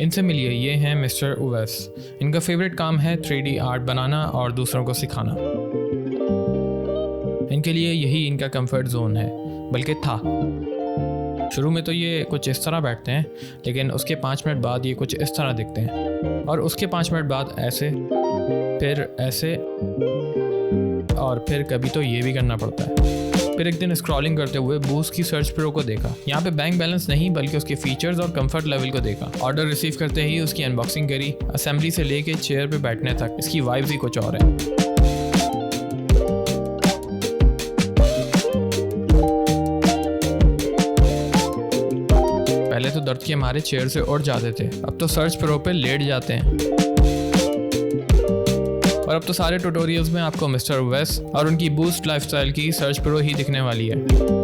इनसे मिलिए, ये हैं मिस्टर उवैस। इनका फेवरेट काम है 3D आर्ट बनाना और दूसरों को सिखाना। इनके लिए यही इनका कंफर्ट जोन है, बल्कि था। शुरू में तो ये कुछ इस तरह बैठते हैं, लेकिन उसके 5 मिनट बाद ये कुछ इस तरह दिखते हैं, और उसके 5 मिनट बाद ऐसे, फिर ऐसे, और फिर कभी तो ये भी करना पड़ता है। फिर एक दिन स्क्रॉलिंग करते हुए बूस्ट की सर्च प्रो को देखा। यहाँ पे बैंक बैलेंस नहीं, बल्कि उसके फीचर्स और कंफर्ट लेवल को देखा। ऑर्डर रिसीव करते ही उसकी अनबॉक्सिंग करी। असेंबली से लेके चेयर पे बैठने तक इसकी वाइब्स ही कुछ और है। पहले तो दर्द के मारे चेयर से उठ जाते थे, अब तो सर्च प्रो पे लेट जाते हैं। और अब तो सारे ट्यूटोरियल्स में आपको मिस्टर उवैस और उनकी बूस्ट लाइफस्टाइल की सर्च प्रो ही दिखने वाली है।